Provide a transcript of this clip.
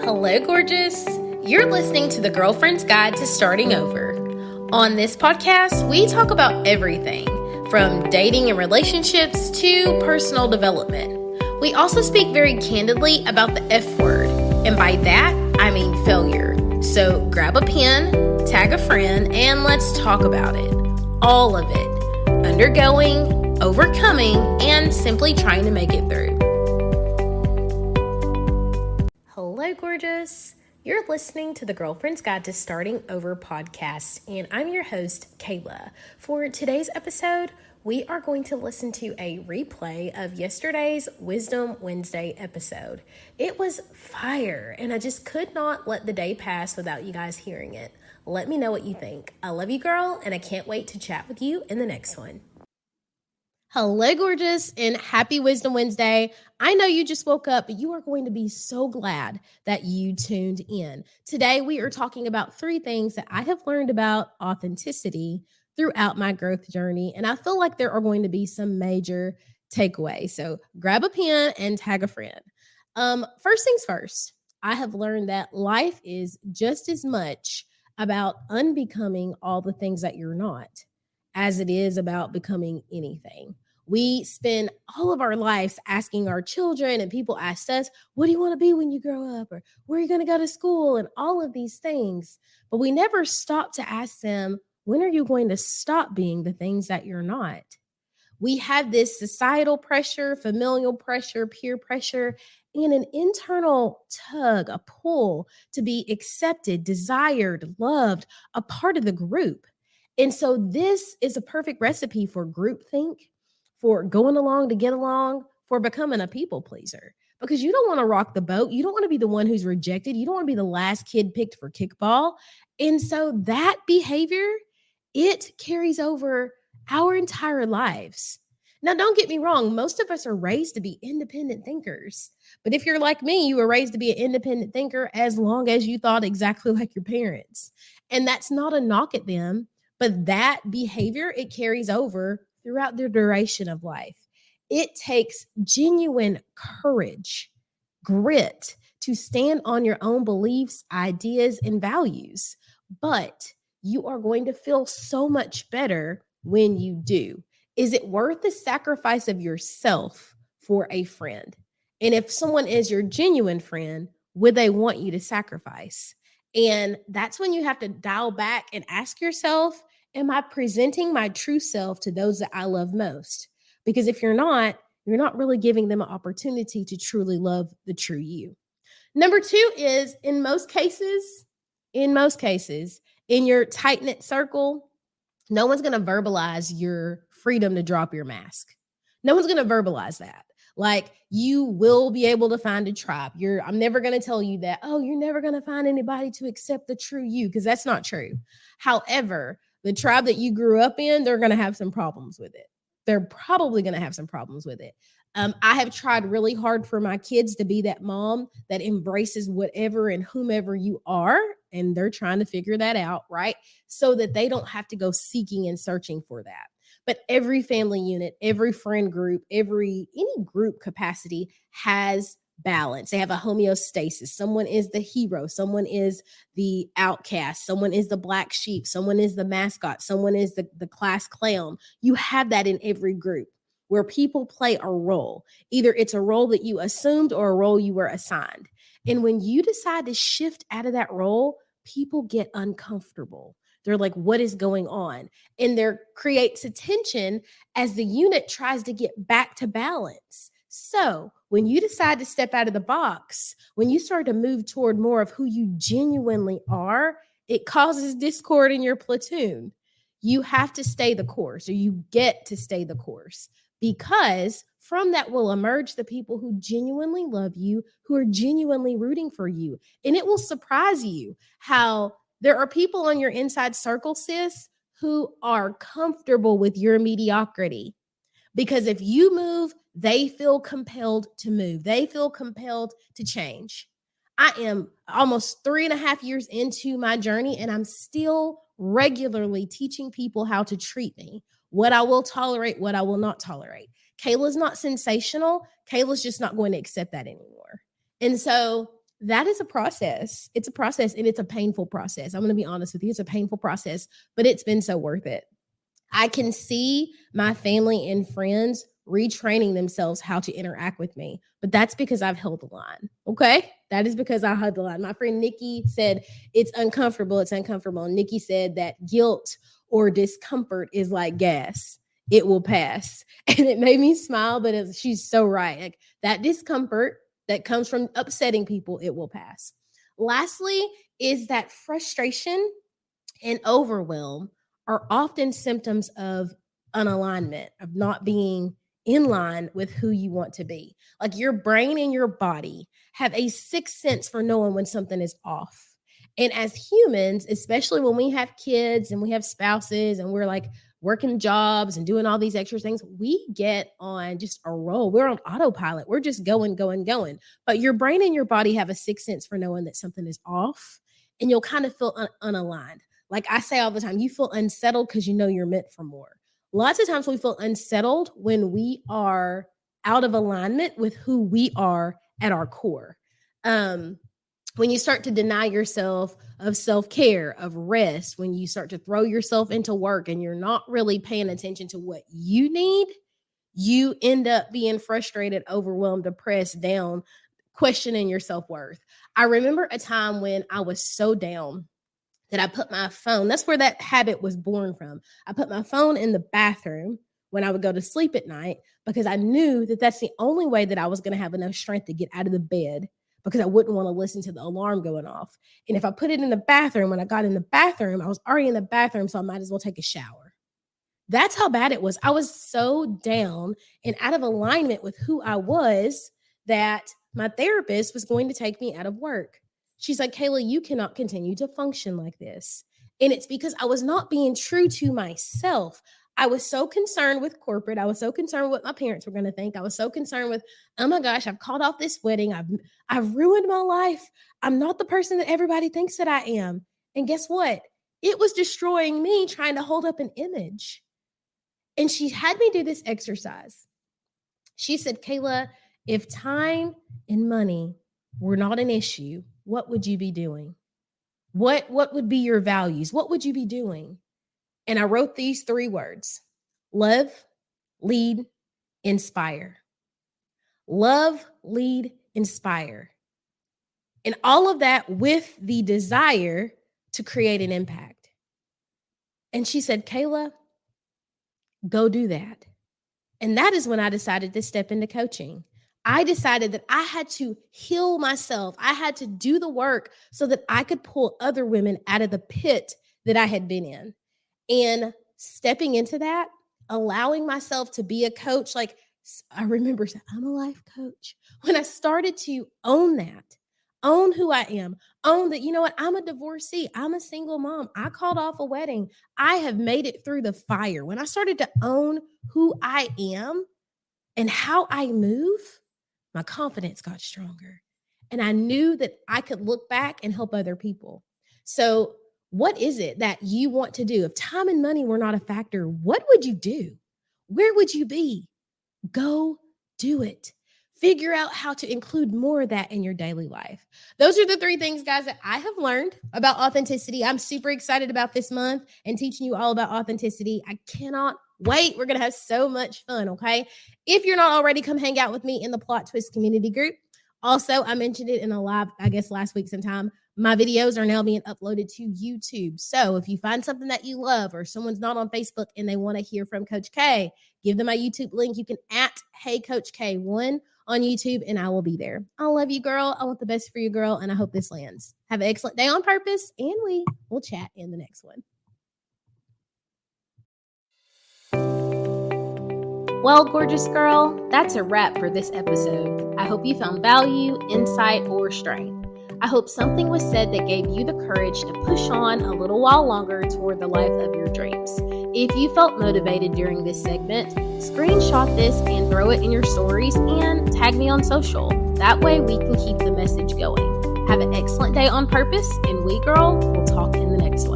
Hello, gorgeous. You're listening to the Girlfriend's Guide to Starting Over. On this podcast, we talk about everything from dating and relationships to personal development. We also speak very candidly about the F word, and by that, I mean failure. So grab a pen, tag a friend, and let's talk about it. All of it. Undergoing, overcoming, and simply trying to make it through. Hello, gorgeous. You're listening to the Girlfriend's Guide to Starting Over podcast, and I'm your host, Kayla. For today's episode, we are going to listen to a replay of yesterday's Wisdom Wednesday episode. It was fire, and I just could not let the day pass without you guys hearing it. Let me know what you think. I love you, girl, and I can't wait to chat with you in the next one. Hello, gorgeous, and happy Wisdom Wednesday. I know you just woke up, but you are going to be so glad that you tuned in. Today, we are talking about 3 things that I have learned about authenticity throughout my growth journey, and I feel like there are going to be some major takeaways. So grab a pen and tag a friend. First things first, I have learned that life is just as much about unbecoming all the things that you're not as it is about becoming anything. We spend all of our lives asking our children, and people ask us, what do you want to be when you grow up? Or where are you going to go to school? And all of these things. But we never stop to ask them, when are you going to stop being the things that you're not? We have this societal pressure, familial pressure, peer pressure, and an internal tug, a pull to be accepted, desired, loved, a part of the group. And so this is a perfect recipe for groupthink, for going along to get along, for becoming a people pleaser. Because you don't want to rock the boat. You don't want to be the one who's rejected. You don't want to be the last kid picked for kickball. And so that behavior, it carries over our entire lives. Now, don't get me wrong. Most of us are raised to be independent thinkers. But if you're like me, you were raised to be an independent thinker as long as you thought exactly like your parents. And that's not a knock at them. But that behavior, it carries over throughout the duration of life. It takes genuine courage, grit to stand on your own beliefs, ideas, and values. But you are going to feel so much better when you do. Is it worth the sacrifice of yourself for a friend? And if someone is your genuine friend, would they want you to sacrifice? And that's when you have to dial back and ask yourself, am I presenting my true self to those that I love most? Because if you're not really giving them an opportunity to truly love the true you. Number 2 is in most cases, in your tight-knit circle, no one's going to verbalize your freedom to drop your mask. No one's going to verbalize that. Like, you will be able to find a tribe. I'm never going to tell you that, oh, you're never going to find anybody to accept the true you, because that's not true. However, the tribe that you grew up in, they're going to have some problems with it. They're probably going to have some problems with it. I have tried really hard for my kids to be that mom that embraces whatever and whomever you are, and they're trying to figure that out, right? So that they don't have to go seeking and searching for that. But every family unit, every friend group, any group capacity has balance. They have a homeostasis. Someone is the hero. Someone is the outcast. Someone is the black sheep. Someone is the mascot. Someone is the class clown. You have that in every group where people play a role. Either it's a role that you assumed or a role you were assigned. And when you decide to shift out of that role, people get uncomfortable. They're like, what is going on? And there creates a tension as the unit tries to get back to balance. So when you decide to step out of the box, when you start to move toward more of who you genuinely are, it causes discord in your platoon. You have to stay the course, or you get to stay the course, because from that will emerge the people who genuinely love you, who are genuinely rooting for you. And it will surprise you how there are people on your inside circle, sis, who are comfortable with your mediocrity. Because if you move, they feel compelled to move. They feel compelled to change. I am almost 3.5 years into my journey, and I'm still regularly teaching people how to treat me, what I will tolerate, what I will not tolerate. Kayla's not sensational. Kayla's just not going to accept that anymore. And so that is a process. It's a process, and it's a painful process. I'm going to be honest with you. It's a painful process, but it's been so worth it. I can see my family and friends retraining themselves how to interact with me, but that's because I've held the line. Okay. That is because I held the line. My friend Nikki said, it's uncomfortable. It's uncomfortable. And Nikki said that guilt or discomfort is like gas. It will pass. And it made me smile, but she's so right. Like that discomfort that comes from upsetting people, it will pass. Lastly, is that frustration and overwhelm are often symptoms of unalignment, of not being in line with who you want to be. Like your brain and your body have a sixth sense for knowing when something is off. And as humans, especially when we have kids and we have spouses and we're like working jobs and doing all these extra things, we get on just a roll. We're on autopilot. We're just going. But your brain and your body have a sixth sense for knowing that something is off, and you'll kind of feel unaligned. Like I say all the time, you feel unsettled because you know you're meant for more. Lots of times we feel unsettled when we are out of alignment with who we are at our core. When you start to deny yourself of self-care, of rest, when you start to throw yourself into work and you're not really paying attention to what you need, you end up being frustrated, overwhelmed, depressed, down, questioning your self-worth. I remember a time when I was so down that I put my phone, that's where that habit was born from. I put my phone in the bathroom when I would go to sleep at night because I knew that that's the only way that I was going to have enough strength to get out of the bed, because I wouldn't want to listen to the alarm going off. And if I put it in the bathroom, when I got in the bathroom, I was already in the bathroom, so I might as well take a shower. That's how bad it was. I was so down and out of alignment with who I was that my therapist was going to take me out of work. She's like, Kayla, you cannot continue to function like this. And it's because I was not being true to myself. I was so concerned with corporate. I was so concerned with what my parents were going to think. I was so concerned with, oh my gosh, I've called off this wedding. I've ruined my life. I'm not the person that everybody thinks that I am. And guess what? It was destroying me trying to hold up an image. And she had me do this exercise. She said, Kayla, if time and money were not an issue, what would you be doing? What would be your values? What would you be doing? And I wrote these 3 words: love, lead, inspire. Love, lead, inspire. And all of that with the desire to create an impact. And she said, Kayla, go do that. And that is when I decided to step into coaching. I decided that I had to heal myself. I had to do the work so that I could pull other women out of the pit that I had been in. And stepping into that, allowing myself to be a coach, like I remember saying, I'm a life coach. When I started to own that, own who I am, own that, you know what, I'm a divorcee. I'm a single mom. I called off a wedding. I have made it through the fire. When I started to own who I am and how I move, my confidence got stronger. And I knew that I could look back and help other people. So what is it that you want to do? If time and money were not a factor, what would you do? Where would you be? Go do it. Figure out how to include more of that in your daily life. Those are the 3 things, guys, that I have learned about authenticity. I'm super excited about this month and teaching you all about authenticity. I cannot wait. We're going to have so much fun, okay? If you're not already, come hang out with me in the Plot Twist community group. Also, I mentioned it in a live, I guess, last week sometime. My videos are now being uploaded to YouTube. So if you find something that you love or someone's not on Facebook and they want to hear from Coach K, give them my YouTube link. You can @HeyCoachK1 on YouTube and I will be there. I love you, girl. I want the best for you, girl. And I hope this lands. Have an excellent day on purpose and we will chat in the next one. Well, gorgeous girl, that's a wrap for this episode. I hope you found value, insight, or strength. I hope something was said that gave you the courage to push on a little while longer toward the life of your dreams. If you felt motivated during this segment, screenshot this and throw it in your stories and tag me on social. That way we can keep the message going. Have an excellent day on purpose, and we, girl, will talk in the next one.